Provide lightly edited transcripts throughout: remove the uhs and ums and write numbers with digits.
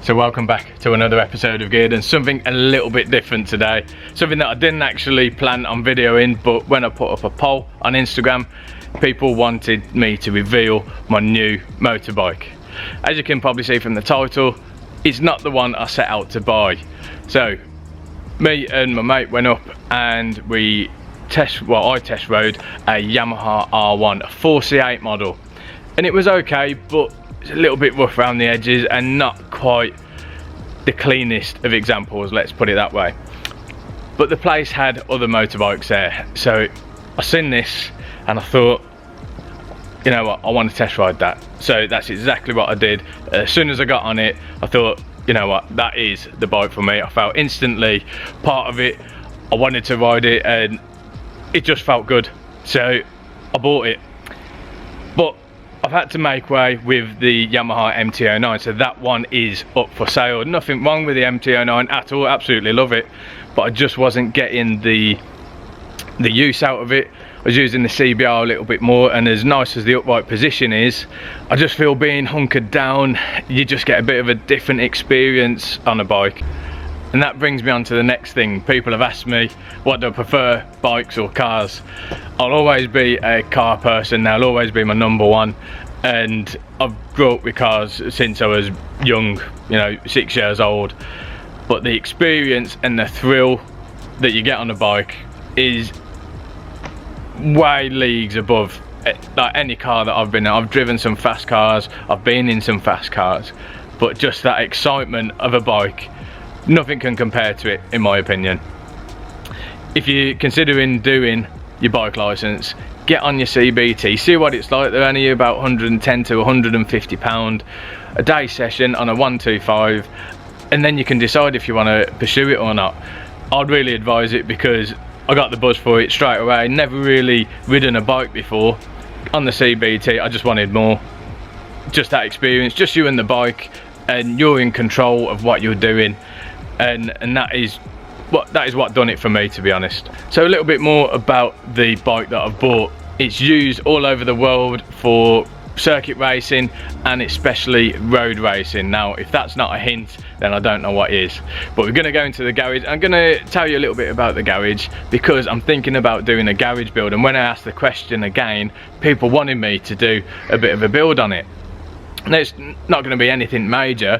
So welcome back to another episode of Geared, and something a little bit different today. Something that I didn't actually plan on videoing, but when I put up a poll on Instagram, people wanted me to reveal my new motorbike. As you can probably see from the title, it's not the one I set out to buy. So me and my mate went up and I test rode a Yamaha R1, a 4C8 model, and it was okay, but it's a little bit rough around the edges and not quite the cleanest of examples, let's put it that way. But the place had other motorbikes there, so I seen this and I thought, you know what, I want to test ride that. So that's exactly what I did. As soon as I got on it, I thought, you know what, that is the bike for me. I felt instantly part of it. I wanted to ride it and it just felt good, so I bought it. But I've had to make way with the Yamaha MT-09, so that one is up for sale. Nothing wrong with the MT-09 at all, absolutely love it, but I just wasn't getting the use out of it. I was using the CBR a little bit more, and as nice as the upright position is, I just feel being hunkered down, you just get a bit of a different experience on a bike. And that brings me on to the next thing. People have asked me, what do I prefer, bikes or cars? I'll always be a car person, they'll always be my number one. And I've grew up with cars since I was young, you know, 6 years old. But the experience and the thrill that you get on a bike is way leagues above like any car that I've been in. I've driven some fast cars, I've been in some fast cars, but just that excitement of a bike, nothing can compare to it, in my opinion. If you're considering doing your bike license, get on your CBT, see what it's like. They're only about 110 to 150 pound a day session on a 125, and then you can decide if you want to pursue it or not. I'd really advise it because I got the buzz for it straight away. Never really ridden a bike before. On the CBT, I just wanted more, just that experience, just you and the bike, and you're in control of what you're doing. And that is what done it for me, to be honest. So a little bit more about the bike that I've bought. It's used all over the world for circuit racing and especially road racing. Now if that's not a hint, then I don't know what is. But we're going to go into the garage. I'm going to tell you a little bit about the garage because I'm thinking about doing a garage build, and when I asked the question again, people wanted me to do a bit of a build on it. Now it's not going to be anything major,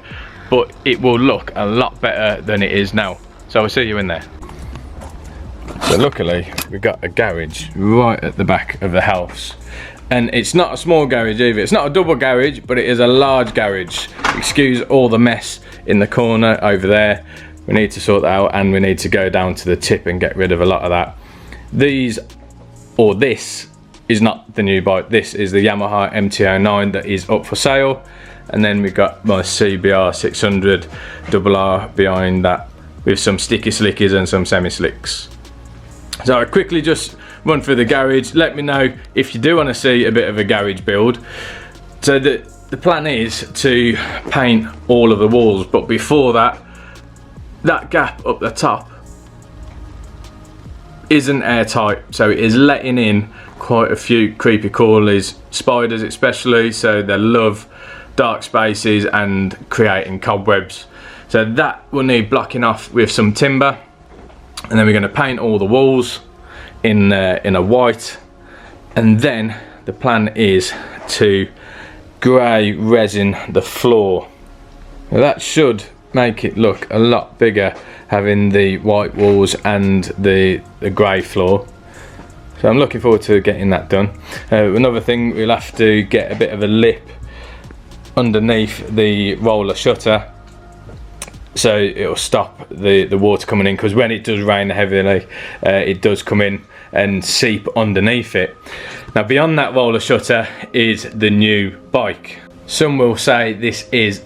but it will look a lot better than it is now. So I'll see you in there. So luckily we've got a garage right at the back of the house, and it's not a small garage either. It's not a double garage, but it is a large garage. Excuse all the mess in the corner over there. We need to sort that out, and we need to go down to the tip and get rid of a lot of that. This is not the new bike. This is the Yamaha MT-09 that is up for sale. And then we've got my CBR 600 RR behind that with some sticky slickies and some semi-slicks. So I quickly just run through the garage. Let me know if you do want to see a bit of a garage build. So the plan is to paint all of the walls, but before that, that gap up the top isn't airtight, so it is letting in quite a few creepy crawlies, spiders especially, so they love dark spaces and creating cobwebs. So that will need blocking off with some timber, and then we're going to paint all the walls in a white, and then the plan is to grey resin the floor. Now that should make it look a lot bigger, having the white walls and the grey floor. So I'm looking forward to getting that done. Another thing, we'll have to get a bit of a lip underneath the roller shutter, so it'll stop the water coming in, because when it does rain heavily, it does come in and seep underneath it. Now beyond that roller shutter is the new bike. Some will say this is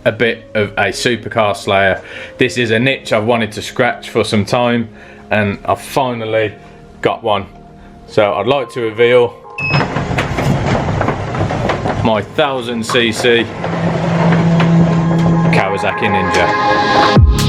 a bit of a supercar slayer. This is a niche I've wanted to scratch for some time, and I've finally got one. So I'd like to reveal my 1000cc Kawasaki Ninja.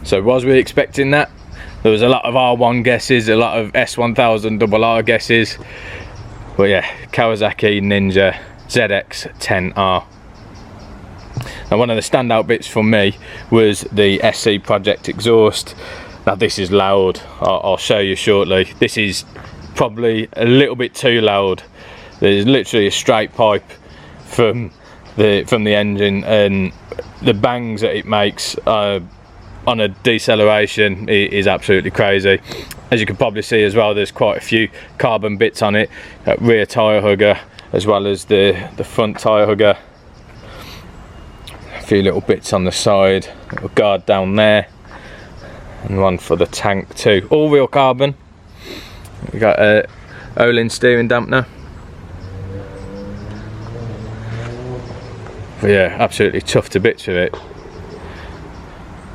So was we expecting that? There was a lot of R1 guesses, a lot of S1000RR guesses, but yeah, Kawasaki Ninja ZX-10R. Now one of the standout bits for me was the SC Project exhaust. Now this is loud, I'll show you shortly. This is probably a little bit too loud. There's literally a straight pipe from the engine, and the bangs that it makes on a deceleration is absolutely crazy. As you can probably see as well, there's quite a few carbon bits on it, rear tyre hugger as well as the front tyre hugger. A few little bits on the side, little guard down there, and one for the tank too. All real carbon. We got a Olin steering dampener. But yeah, absolutely tough to bits with it.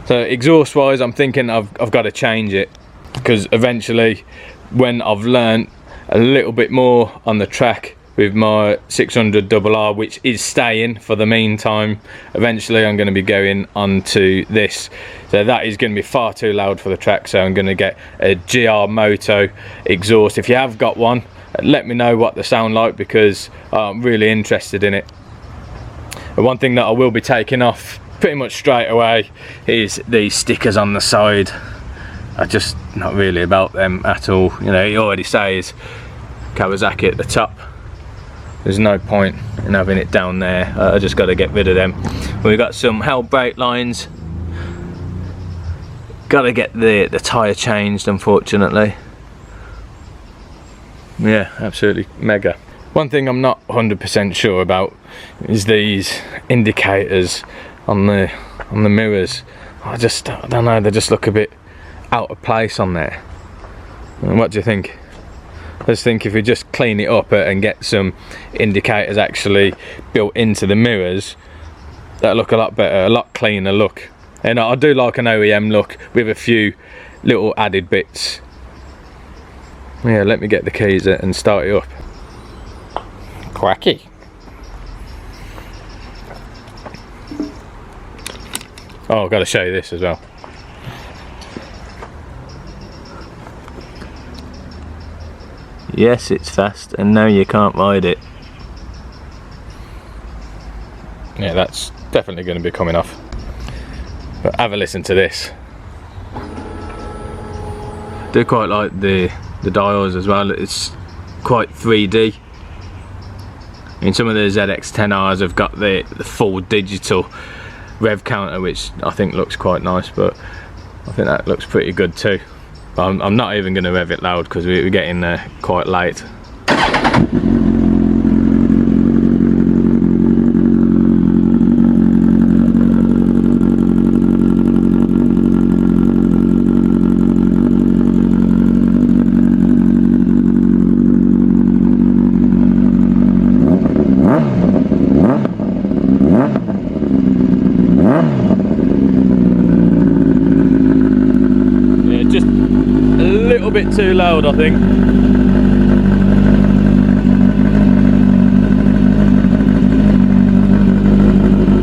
So exhaust wise, I'm thinking I've got to change it, because eventually when I've learned a little bit more on the track with my 600RR, which is staying for the meantime, eventually I'm going to be going onto this. So that is going to be far too loud for the track, so I'm going to get a GR Moto exhaust. If you have got one, let me know what they sound like, because I'm really interested in it. And one thing that I will be taking off pretty much straight away is these stickers on the side. I'm just not really about them at all. You know, it already says Kawasaki at the top. There's no point in having it down there. I just got to get rid of them. We've got some held brake lines. Got to get the tyre changed, unfortunately. Yeah, absolutely mega. One thing I'm not 100% sure about is these indicators on the mirrors. I don't know, they just look a bit out of place on there. And what do you think? I just think if we just clean it up and get some indicators actually built into the mirrors, that'll look a lot better, a lot cleaner look. And I do like an OEM look with a few little added bits. Yeah, let me get the keys and start it up. Quacky. Oh, I've got to show you this as well. Yes, it's fast, and no, you can't ride it. Yeah, that's definitely going to be coming off. But have a listen to this. I do quite like the dials as well. It's quite 3D. I mean, some of the ZX-10Rs have got the full digital rev counter, which I think looks quite nice, but I think that looks pretty good too. I'm not even going to rev it loud because we're getting there quite late. Just a little bit too loud, I think.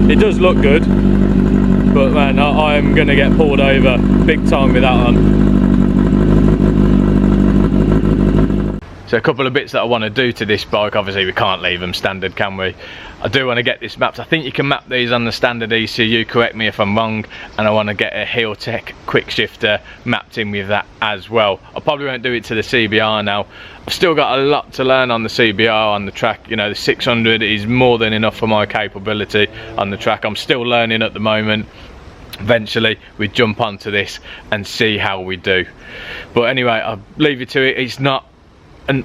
It does look good, but man, I'm gonna get pulled over big time with that on. So a couple of bits that I want to do to this bike. Obviously we can't leave them standard, can we? I do want to get this mapped. I think you can map these on the standard ECU, correct me if I'm wrong, and I want to get a Heel Tech quick shifter mapped in with that as well. I probably won't do it to the CBR now. I've still got a lot to learn on the CBR on the track. You know, the 600 is more than enough for my capability on the track. I'm still learning at the moment. Eventually we jump onto this and see how we do. But anyway, I'll leave you to it. It's not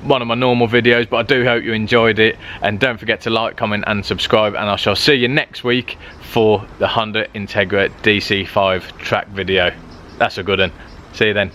one of my normal videos, but I do hope you enjoyed it, and don't forget to like, comment and subscribe, and I shall see you next week for the Honda Integra DC5 track video. That's a good one. See you then.